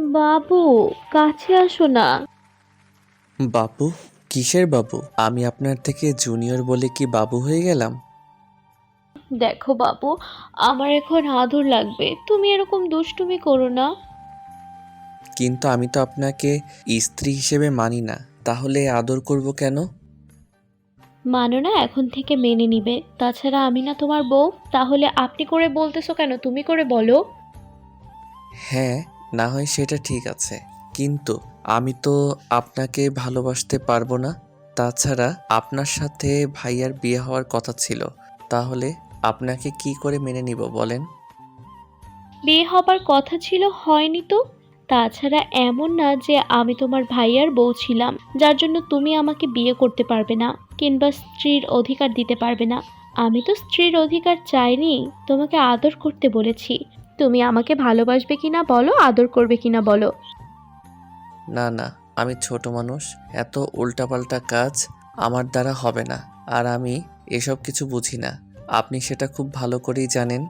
বাবু, কাছে আসো না। বাবু? কিসের বাবু? আমি আপনার থেকে জুনিয়র বলে কি বাবু হয়ে গেলাম? দেখো বাবু, আমার এখন আদর লাগবে, তুমি এরকম দুষ্টুমি করো না। কিন্তু আমি তো আপনাকে স্ত্রী হিসেবে মানি না, তাহলে আদর করব কেন? মানো না, এখন থেকে মেনে নিবে। তাছাড়া আমি না তোমার বউ? তাহলে আপনি করে বলতেছো কেন, তুমি করে বলো। হ্যাঁ, না হয় সেটা ঠিক আছে, কিন্তু আমি তো আপনাকে ভালোবাসতে পারবো না। তাছাড়া আপনার সাথে ভাইয়ার বিয়ে হওয়ার কথা ছিল, তাহলে আপনাকে কি করে মেনে নিব বলেন? বিয়ে হবার কথা ছিল, হয়নি তো। তাছাড়া এমন না যে আমি তোমার ভাইয়ার বউ ছিলাম যার জন্য তুমি আমাকে বিয়ে করতে পারবে না কিংবা স্ত্রীর অধিকার দিতে পারবে না। আমি তো স্ত্রীর অধিকার চাইনি, তোমাকে আদর করতে বলেছি। তুমি আমাকে ভালোবাসবে কিনা বলো, আদর করবে কিনা বলো। না না, আমি ছোট মানুষ, এত উল্টাপাল্টা কাজ আমার দ্বারা হবে না। আর আমি এসব কিছু বুঝি না, আপনি সেটা খুব ভালো করেই জানেন।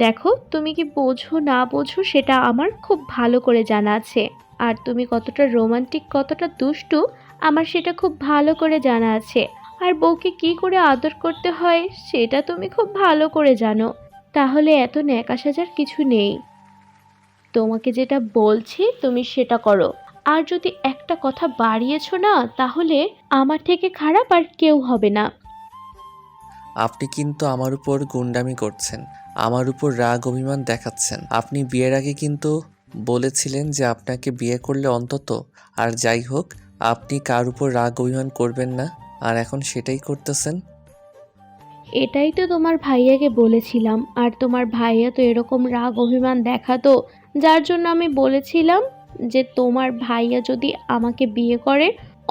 দেখো, তুমি কি বোঝো না বোঝো সেটা আমার খুব ভালো করে জানা আছে। আর তুমি কতটা রোমান্টিক, কতটা দুষ্টু, আমার সেটা খুব ভালো করে জানা আছে। আর বউকে কি করে আদর করতে হয় সেটা তুমি খুব ভালো করে জানো। তাহলে এত ন্যাকা সাজার কিছু নেই। তোমাকে যেটা বলছি তুমি সেটা করো। আর যদি একটা কথা বাড়িয়েছো না, তাহলে আমার থেকে খারাপ আর কেউ হবে না। আপনি কিন্তু আমার উপর গুন্ডামি করছেন, আমার উপর রাগ অভিমান দেখাচ্ছেন। আপনি বিয়ের আগে কিন্তু বলেছিলেন যে আপনাকে বিয়ে করলে অন্তত, আর যাই হোক, আপনি কার উপর রাগ অভিমান করবেন না, আর এখন সেটাই করতেছেন। এটাই তো তোমার ভাইয়াকে বলেছিলাম, আর তোমার ভাইয়া তো এরকম রাগ অভিমান দেখাতো, যার জন্য আমি বলেছিলাম যে তোমার ভাইয়া যদি আমাকে বিয়ে করে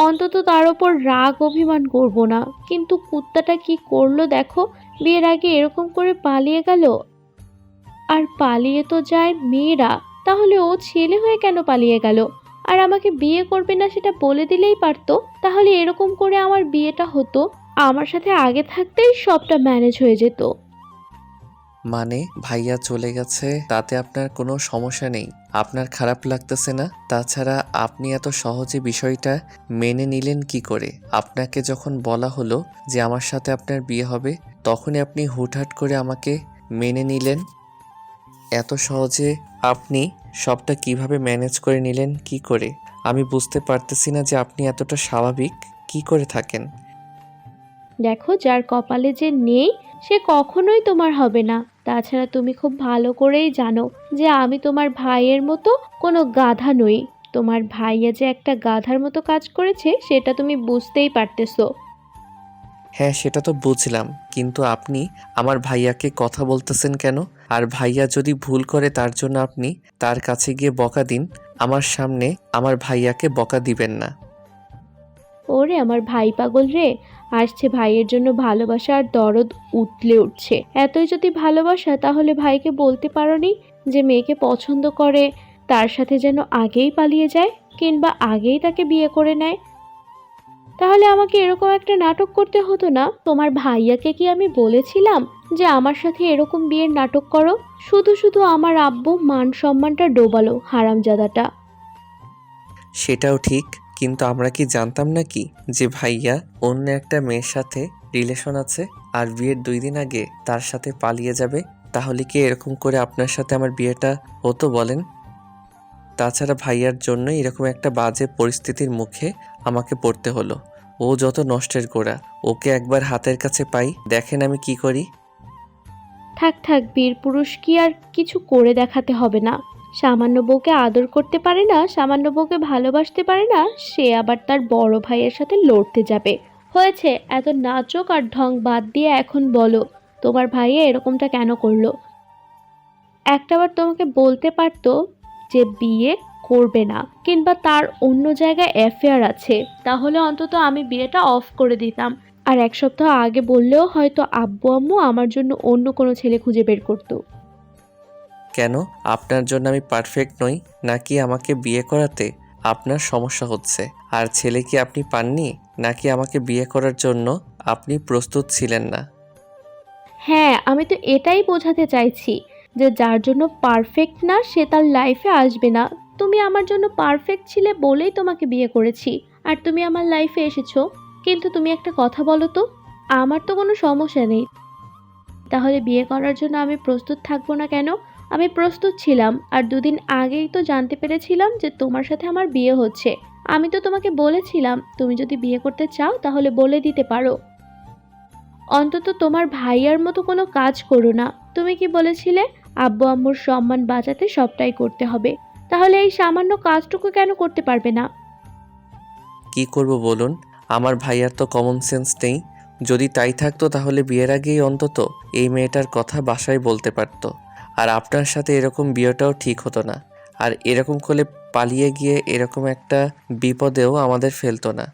অন্তত তার ওপর রাগ অভিমান করব না। কিন্তু কুত্তাটা কি করলো দেখো, বিয়ের আগে এরকম করে পালিয়ে গেল। আর পালিয়ে তো যায় মেয়েরা, তাহলে ও ছেলে হয়ে কেন পালিয়ে গেল? আর আমাকে বিয়ে করবে না সেটা বলে দিলেই পারতো, তাহলে এরকম করে আমার বিয়েটা হতো। আমার সাথে আগে থাকতেই সবটা ম্যানেজ হয়ে যেত। মানে ভাইয়া চলে গেছে তাতে আপনার কোনো সমস্যা নেই, আপনার খারাপ লাগতেছে না? তাছাড়া আপনি এত সহজে বিষয়টা মেনে নিলেন কি করে? আপনাকে যখন বলা হলো যে আমার সাথে আপনার বিয়ে হবে, তখনই আপনি হুটহাট করে আমাকে মেনে নিলেন। এত সহজে আপনি সবটা কিভাবে ম্যানেজ করে নিলেন কি করে? আমি বুঝতে পারতেছি না যে আপনি এতটা স্বাভাবিক কি করে থাকেন। দেখো, যার কপালে যে নেই সে কখনোই তোমার হবে না। তাছাড়া তুমি খুব ভালো করেই জানো যে আমি তোমার ভাইয়ের মতো কোনো গাধা নই। তোমার ভাইয়া যে একটা গাধার মতো কাজ করেছে সেটা তুমি বুঝতেই পারতেছো। হ্যাঁ, সেটা তো বুঝলাম, কিন্তু আপনি আমার ভাইয়াকে কথা বলতেছেন কেন? আর ভাইয়া যদি ভুল করে তার জন্য আপনি তার কাছে গিয়ে বকা দিন, আমার সামনে আমার ভাইয়াকে বকা দিবেন না। ওরে আমার ভাই পাগল রে, আসছে ভাইয়ের জন্য ভালোবাসা আর দরদ উতলে উঠছে। এতই যদি ভালোবাসা তাহলে ভাইকে বলতে পারোনি যে মেয়েকে পছন্দ করে তার সাথে যেন আগেই পালিয়ে যায় কিংবা আগেই তাকে বিয়ে করে নেয়। তাহলে আমাকে এরকম একটা নাটক করতে হতো না। তোমার ভাইয়াকে কি আমি বলেছিলাম যে আমার সাথে এরকম বিয়ের নাটক করো? শুধু শুধু আমার আব্বু মান সম্মানটা ডোবালো হারামজাদাটা। সেটাও ঠিক, কিন্তু আমরা কি জানতাম নাকি যে ভাইয়া অন্য একটা মেয়ের সাথে রিলেশন আছে, আর বিয়ের 2 দিন আগে তার সাথে পালিয়ে যাবে? তাহলে কি এরকম করে আপনার সাথে আমার বিয়েটা হতো বলেন? তাছাড়া ভাইয়ার জন্যই এরকম একটা বাজে পরিস্থিতির মুখে আমাকে পড়তে হলো। ও যত নষ্টের গোড়া, ওকে একবার হাতের কাছে পাই, দেখেন আমি কি করি। থাক থাক, বীর পুরুষ কি আর কিছু করে দেখাতে হবে না। সামান্য বউকে আদর করতে পারে না, সামান্য বউকে ভালোবাসতে পারে না, সে আবার তার বড় ভাইয়ের সাথে লড়তে যাবে। হয়েছে, এত নাচক আর ঢং বাদ দিয়ে এখন বলো, তোমার ভাইয়া এরকমটা কেন করলো? একটাবার তোমাকে বলতে পারতো যে বিয়ে করবে না কিংবা তার অন্য জায়গায় অ্যাফেয়ার আছে, তাহলে অন্তত আমি বিয়েটা অফ করে দিতাম। আর এক সপ্তাহ আগে বললেও হয়তো আব্বু আম্মু আমার জন্য অন্য কোনো ছেলে খুঁজে বের করতো। কেন? আপনার জন্য আমি পারফেক্ট নই, নাকি আমাকে বিয়ে করাতে আপনার সমস্যা হচ্ছে? আর ছেলে কি আপনি পাননি, নাকি আমাকে বিয়ে করার জন্য আপনি প্রস্তুত ছিলেন না? হ্যাঁ, আমি তো এটাই বোঝাতে চাইছি যে যার জন্য পারফেক্ট না সে তার লাইফে আসবে না। তুমি আমার জন্য পারফেক্ট ছিলে বলেই তোমাকে বিয়ে করেছি, আর তুমি আমার লাইফে এসেছো। কিন্তু তুমি একটা কথা বলো তো, আমার তো কোনো সমস্যা নেই, তাহলে বিয়ে করার জন্য আমি প্রস্তুত থাকবো না কেন? আমি প্রস্তুত ছিলাম, আর দুদিন আগেই তো জানতে পেরেছিলাম যে তোমার সাথে আমার বিয়ে হচ্ছে। আমি তো তোমাকে বলেছিলাম তুমি যদি বিয়ে করতে চাও তাহলে বলে দিতে পারো। অন্তত তোমার ভাইয়ার মতো কোনো কাজ করো না। তুমি কি বলেছিলে? আব্বু আম্মুর সম্মান বাঁচাতে সবটাই করতে হবে। তাহলে এই সামান্য কাজটুকু কেন করতে পারবে না? কি করব বলুন? আমার ভাইয়ার তো কমন সেন্স নেই। যদি তাই থাকতো তাহলে বিয়ের আগেই অন্তত এই মেয়েটার কথা বাসায় বলতে পারতো। আর আপনার সাথে এরকম বিয়েটাও ঠিক হতো না। আর এরকম করলে পালিয়ে গিয়ে এরকম একটা বিপদেও আমাদের ফেলতো না।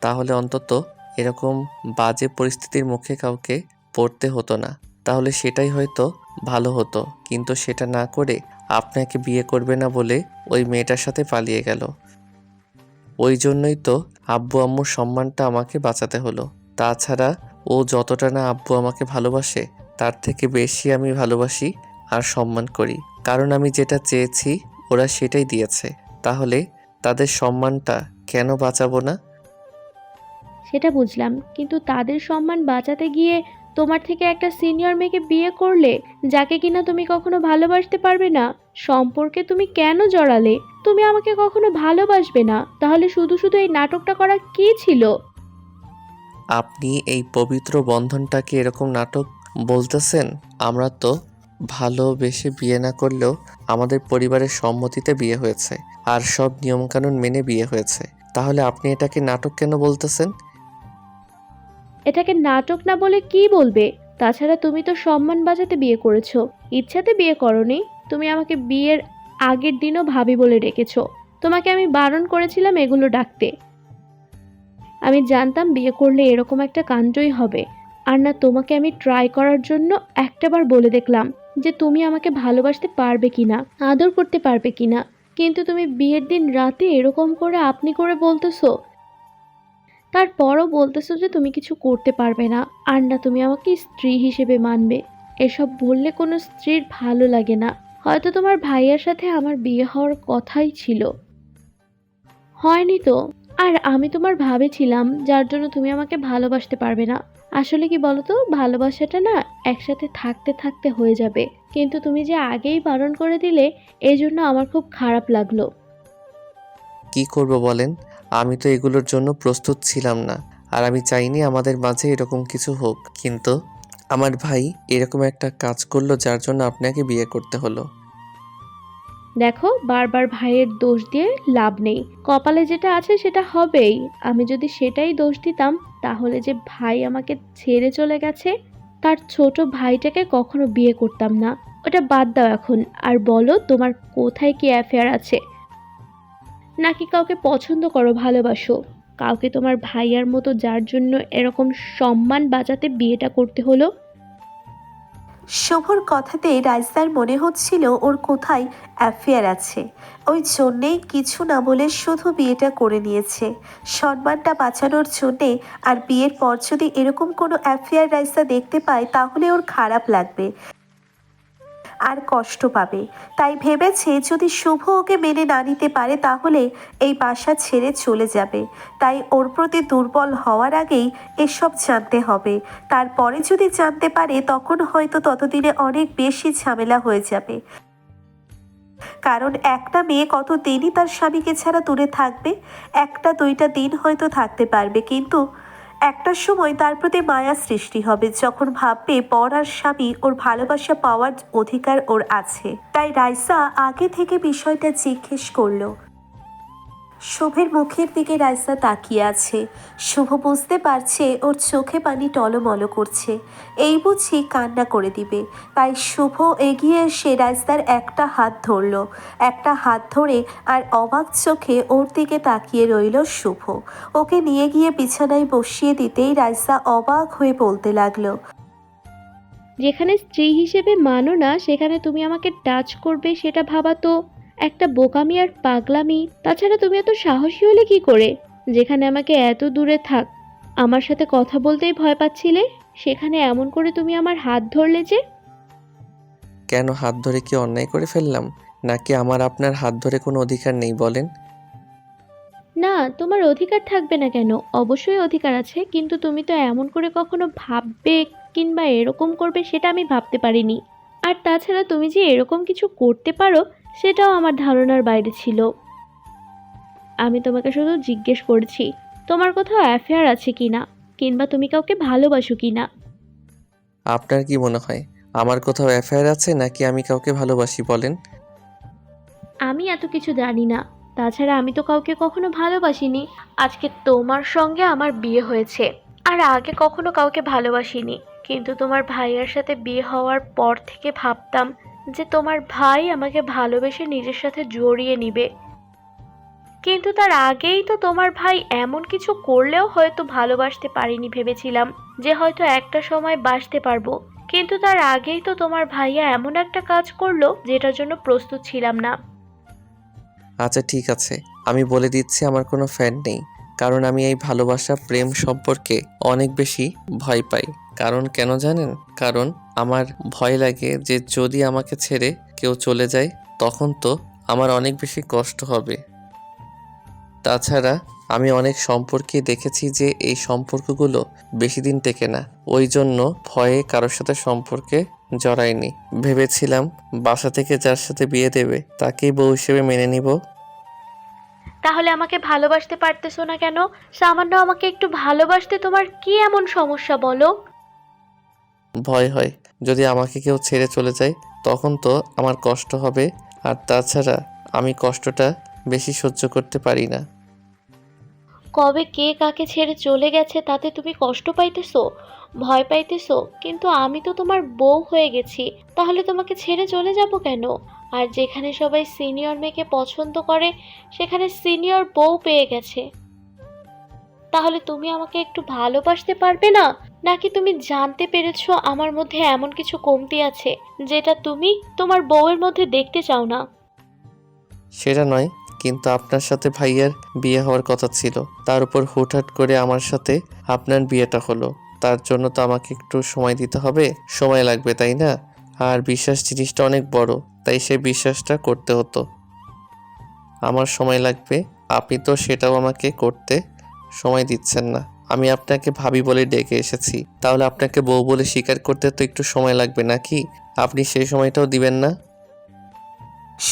তাহলে অন্তত এরকম বাজে পরিস্থিতির মুখে কাউকে পড়তে হতো না। তাহলে সেটাই হয়তো ভালো হতো। কিন্তু সেটা না করে আপনাকে বিয়ে করবে না বলে ওই মেয়েটার সাথে পালিয়ে গেল। ওই জন্যই তো আব্বু আম্মুর সম্মানটা আমাকে বাঁচাতে হলো। তাছাড়া ও যতটা না আব্বু আমাকে ভালোবাসে তার থেকে বেশি আমি ভালোবাসি আর সম্মান করি। কারণ আমি যেটা চেয়েছি ওরা সেটাই দিয়েছে। তাহলে তাদের সম্মানটা কেন বাঁচাবো না? সেটা বুঝলাম, কিন্তু তাদের সম্মান বাঁচাতে গিয়ে তোমার থেকে একটা সিনিয়র মেয়েকে বিয়ে করলে, যাকে কিনা তুমি কখনো ভালোবাসতে পারবে না। সম্পর্কে তুমি কেন জড়ালে? তুমি আমাকে কখনো ভালোবাসবে না, তাহলে শুধু শুধু এই নাটকটা করা কি ছিল? আপনি এই পবিত্র বন্ধনটাকে এরকম নাটক বলতেছেন? আমরা তো ভালোবেসে বিয়ে না করলেও আমাদের পরিবারের সম্মতিতে বিয়ে হয়েছে আর সব নিয়মকানুন মেনে বিয়ে হয়েছে। তাহলে আপনি এটাকে নাটক কেন বলতেছেন? এটাকে নাটক না বলে কি বলবে? তাছাড়া তুমি তো সম্মান বাঁচাতে বিয়ে করেছো, ইচ্ছাতে বিয়ে করনি। তুমি আমাকে বিয়ের আগের দিনও ভাবি বলে ডেকেছো। তোমাকে আমি বারণ করেছিলাম এগুলো ডাকতে। আমি জানতাম বিয়ে করলে এরকম একটা কাণ্ডই হবে। আর না, তোমাকে আমি ট্রাই করার জন্য একটাবার বলে দেখলাম যে তুমি আমাকে ভালোবাসতে পারবে কিনা, আদর করতে পারবে কিনা। কিন্তু তুমি বিয়ের দিন রাতে এরকম করে আপনি করে বলতেছো, তারপরও বলতেছো যে তুমি কিছু করতে পারবে না, আর না তুমি আমাকে স্ত্রী হিসেবে মানবে। এসব বললে কোনো স্ত্রীর ভালো লাগে না। হয়তো তোমার ভাইয়ের সাথে আমার বিয়ে হওয়ার কথাই ছিল, হয়নি তো। আর আমি তোমার ভাবেছিলাম যার জন্য তুমি আমাকে ভালোবাসতে পারবে না। আসলে কি বলতো, ভালোবাসাটা না একসাথে থাকতে থাকতে হয়ে যাবে। কিন্তু তুমি যে আগেই বারণ করে দিলে, এই জন্য আমার খুব খারাপ লাগলো। কি করব বলেন? আমি তো এগুলোর জন্য প্রস্তুত ছিলাম না। আর আমি চাইনি আমাদের মাঝে এরকম কিছু হোক। কিন্তু আমার ভাই এরকম একটা কাজ করলো যার জন্য আপনাকে বিয়ে করতে হলো। দেখো, বারবার ভাইয়ের দোষ দিয়ে লাভ নেই। কপালে যেটা আছে সেটা হবেই। আমি যদি সেটাই দোষ দিতাম, তাহলে যে ভাই আমাকে ছেড়ে চলে গেছে, তার ছোট ভাইটাকে কখনো বিয়ে করতাম না। ওটা বাদ দাও এখন, আর বলো তোমার কোথায় কি অ্যাফেয়ার আছে? নাকি কাউকে পছন্দ করো, ভালোবাসো? কাউকে তোমার ভাইয়ার মতো, যার জন্য এরকম সম্মান বাঁচাতে বিয়েটা করতে হলো? শুভর কথাতে রাইসার মনে হচ্ছিল ওর কোথায় অ্যাফেয়ার আছে। ওই জন্যেই কিছু না বলে শুধু বিয়েটা করে নিয়েছে সম্মানটা বাঁচানোর জন্যে। আর বিয়ের পর যদি এরকম কোনো অ্যাফেয়ার রাইসা দেখতে পায় তাহলে ওর খারাপ লাগবে আর কষ্ট পাবে। তাই ভেবেছে যদি শুভ ওকে মেনে না নিতে পারে তাহলে এই বাসা ছেড়ে চলে যাবে। তাই ওর প্রতি দুর্বল হওয়ার আগেই এসব জানতে হবে। তারপরে যদি জানতে পারে তখন হয়তো ততদিনে অনেক বেশি ঝামেলা হয়ে যাবে। কারণ একটা মেয়ে কত দিনই তার স্বামীকে ছাড়া দূরে থাকবে? একটা দুইটা দিন হয়তো থাকতে পারবে, কিন্তু একটা সময় তার প্রতি মায়া সৃষ্টি হবে যখন ভাববে পর আর স্বামী ওর ভালোবাসা পাওয়ার অধিকার ওর আছে। তাই রাইসা আগে থেকে বিষয়টা জিজ্ঞেস করলো। শুভের মুখের দিকে রাইসা তাকিয়ে আছে। শুভ বুঝতে পারছে ওর চোখে পানি টলমল করছে, এই বুঝি কান্না করে দিবে। তাই শুভ এগিয়ে এসে রাইসার একটা হাত ধরল। একটা হাত ধরে আর অবাক চোখে ওর দিকে তাকিয়ে রইল শুভ। ওকে নিয়ে গিয়ে বিছানায় বসিয়ে দিতেই রাইসা অবাক হয়ে বলতে লাগলো, যেখানে স্ত্রী হিসেবে মানো না সেখানে তুমি আমাকে টাচ করবে, সেটা ভাবা তো একটা বোকামি আর পাগলামি। তাছাড়া তুমি এত সাহসী হলে কি করে? যেখানে আমাকে এত দূরে থাক, আমার সাথে কথা বলতেই ভয় পাচ্ছিলে, সেখানে এমন করে তুমি আমার হাত ধরলে যে? কেন হাত ধরে কি অন্যায় করে ফেললাম? নাকি আমার আপনার হাত ধরে কোনো অধিকার নেই বলেন? না, তোমার অধিকার থাকবে না কেন? অবশ্যই অধিকার আছে, কিন্তু তুমি তো এমন করে কখনো ভাববে কিংবা এরকম করবে সেটা আমি ভাবতে পারিনি। আর তাছাড়া তুমি যে এরকম কিছু করতে পারো সেটাও আমার ধারণার বাইরে ছিল। আমি তোমাকে শুধু জিজ্ঞেস করছি তোমার কোথাও অ্যাফেয়ার আছে কিনা, কিংবা তুমি কাউকে ভালোবাসো কিনা। আপনার কি মনে হয় আমার কোথাও অ্যাফেয়ার আছে নাকি আমি কাউকে ভালোবাসি বলেন? আমি এত কিছু জানি না। তাছাড়া আমি তো কাউকে কখনো ভালোবাসিনি। আজকে তোমার সঙ্গে আমার বিয়ে হয়েছে, আর আগে কখনো কাউকে ভালোবাসিনি। কিন্তু তোমার ভাইয়ের সাথে বিয়ে হওয়ার পর থেকে ভাবতাম যে তোমার ভাই আমাকে ভালোবেসে নিজের সাথে জড়িয়ে নিবে। কিন্তু তার আগেই তো তোমার ভাই এমন কিছু করলেও হয়তো ভালোবাসতে পারিনি, ভেবেছিলাম যে হয়তো একটা সময় বাসতে পারবো। কিন্তু তার আগেই তো তোমার ভাইয়া এমন একটা কাজ করলো যেটার জন্য প্রস্তুত ছিলাম না। আচ্ছা ঠিক আছে, আমি বলে দিচ্ছি আমার কোনো ফ্যান নেই। কারণ আমি এই ভালোবাসা প্রেম সম্পর্কে অনেক বেশি ভয় পাই। কারণ কেন জানেন? কারণ আমার ভয় লাগে যে যদি আমাকে ছেড়ে কেউ চলে যায় তখন তো আমার অনেক বেশি কষ্ট হবে। তাছাড়া আমি অনেক সম্পর্কে দেখেছি যে এই সম্পর্কগুলো বেশি দিন টেকে না। ওই জন্য ভয়ে কারোর সাথে সম্পর্কে জড়াইনি। ভেবেছিলাম বাসা থেকে যার সাথে বিয়ে দেবে তাকেই বউ হিসেবে মেনে নিব। তাহলে আমাকে ভালোবাসতে পারতেছো না কেন? সামান্য আমাকে একটু ভালোবাসতে তোমার কি এমন সমস্যা বলো? ভয় হয় যদি আমাকে কেউ ছেড়ে চলে যায় তখন তো আমার কষ্ট হবে। আর তাছাড়া আমি কষ্টটা বেশি সহ্য করতে পারি না। কবে কে কাকে ছেড়ে চলে গেছে তাতে তুমি কষ্ট পাইতেছো, ভয় পাইতেছো? কিন্তু আমি তো তোমার বউ হয়ে গেছি, তাহলে তোমাকে ছেড়ে চলে যাব কেন? আর যেখানে সবাই সিনিয়র মেয়েকে পছন্দ করে সেখানে সিনিয়র বউ পেয়ে গেছে। তাহলে তুমি আমাকে একটু ভালোবাসতে পারবে না? নাকি তুমি জানতে পেরেছো আমার মধ্যে এমন কিছু কমতি আছে যেটা তুমি তোমার বউয়ের মধ্যে দেখতে চাও না? সেটা নয়, কিন্তু আপনার সাথে ভাইয়ার বিয়ে হওয়ার কথা ছিল, তার উপর হুটহাট করে আমার সাথে আপনার বিয়েটা হলো। তার জন্য তো আমাকে একটু সময় দিতে হবে, সময় লাগবে তাই না? আর বিশ্বাস জিনিসটা অনেক বড়, তাই সেই বিশ্বাসটা করতে হতো। আমার সময় লাগবে, আপনি তো সেটাও আমাকে করতে সময় দিচ্ছেন না। আমি আপনাকে ভাবি বলে ডেকে এসেছি, তাহলে আপনাকে বউ বলে স্বীকার করতে তো একটু সময় লাগবে নাকি? আপনি সেই সময়টাও দিবেন না?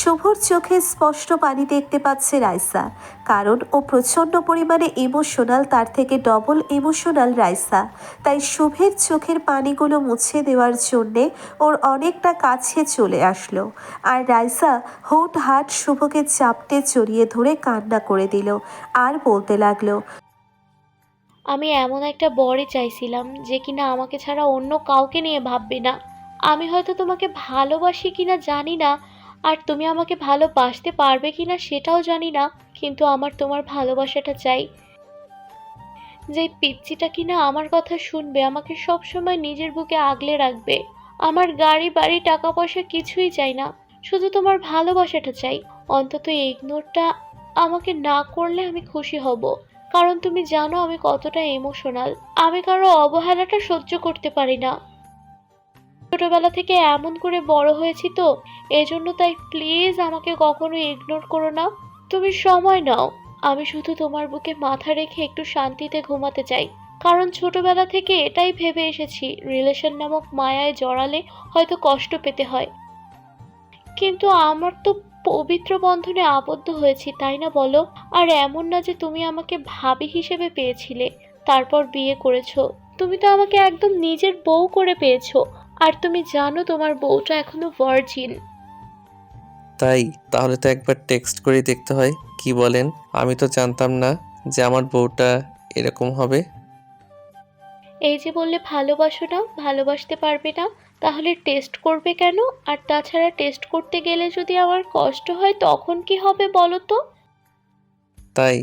শুভর চোখে স্পষ্ট পানি দেখতে পাচ্ছে রাইসা, কারণ ও প্রচণ্ড পরিমাণে ইমোশনাল, তার থেকে ডবল ইমোশনাল রাইসা। তাই শুভের চোখের পানিগুলো মুছে দেওয়ার জন্যে ওর অনেকটা কাছে চলে আসলো। আর রাইসা হুটহাট শুভকে চাপটে জড়িয়ে ধরে কান্না করে দিল আর বলতে লাগলো, আমি এমন একটা বরই চাইছিলাম যে কিনা আমাকে ছাড়া অন্য কাউকে নিয়ে ভাববে না। আমি হয়তো তোমাকে ভালোবাসি কিনা জানি না, আর তুমি আমাকে ভালোবাসতে পারবে কিনা সেটাও জানি না, কিন্তু আমার তোমার ভালোবাসাটা চাই। যে পিচ্চিটা কিনা আমার কথা শুনবে, আমাকে সব সময় নিজের বুকে আগলে রাখবে। আমার গাড়ি বাড়ি টাকা পয়সা কিছুই চাই না, শুধু তোমার ভালোবাসাটা চাই। অন্তত এই ইগনোরটা আমাকে না করলে আমি খুশি হব, কারণ তুমি জানো আমি কতটা ইমোশনাল। আমি কারো অবহেলাটা সহ্য করতে পারি না। ছোটবেলা থেকে এমন করে বড় হয়েছি তো, এজন্য তাই প্লিজ আমাকে কখনো ইগনোর করো না। তুমি সময় নাও, আমি শুধু তোমার বুকে মাথা রেখে একটু শান্তিতে ঘুমাতে চাই। কারণ ছোটবেলা থেকে এটাই ভেবে এসেছি রিলেশন নামক মায়ায় জড়ালে হয়তো কষ্ট পেতে হয়। কিন্তু আমার তো পবিত্র বন্ধনে আবদ্ধ হয়েছি, তাই না বলো? আর এমন না যে তুমি আমাকে ভাবি হিসেবে পেয়েছিলে তারপর বিয়ে করেছো। তুমি তো আমাকে একদম নিজের বউ করে পেয়েছো। আর তুমি জানো তোমার বউটা এখনো ভার্জিন। তাই? তাহলে তো একবার টেক্সট করে দেখতে হয়, কি বলেন? আমি তো জানতাম না যে আমার বউটা এরকম হবে। এই যে বললে ভালোবাসো না, ভালোবাসতে পারবে না, তাহলে টেস্ট করবে কেন? আর তাছাড়া টেস্ট করতে গেলে যদি আমার কষ্ট হয় তখন কি হবে বলো তো? তাই?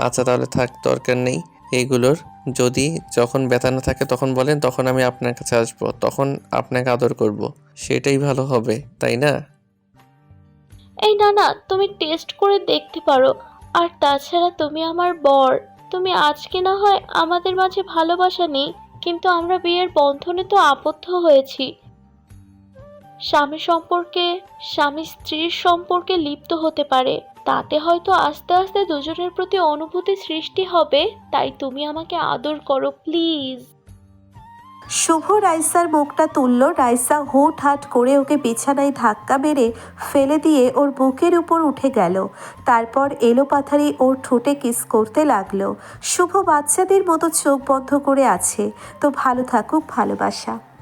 আচ্ছা তাহলে থাক, দরকার নেই এইগুলোর। যদি যখন ব্যথা না থাকে তখন বলেন, তখন আমি আপনার কাছে আসবো, তখন আপনাকে আদর করব। সেটাই ভালো হবে, তাই না? এই না না, তুমি টেস্ট করে দেখতে পারো। আর তাছাড়া তুমি আমার বর। তুমি আজকে না হয় আমাদের মাঝে ভালোবাসা নেই, কিন্তু আমরা বিয়ের বন্ধনে তো আবদ্ধ হয়েছি। স্বামী সম্পর্কে, স্বামী স্ত্রীর সম্পর্কে লিপ্ত হতে পারে। তাতে হয়তো আস্তে আস্তে দুজনের প্রতি অনুভূতি সৃষ্টি হবে। তাই তুমি আমাকে আদর করো প্লিজ। শুভ রাইসার মুখটা তুলল। রাইসা হুট হাট করে ওকে বিছানায় ধাক্কা মেরে ফেলে দিয়ে ওর বুকের উপর উঠে গেল। তারপর এলোপাথারি ওর ঠোঁটে কিস করতে লাগলো। শুভ বাচ্চাদের মতো চোখ বন্ধ করে আছে। তো ভালো থাকুক ভালোবাসা।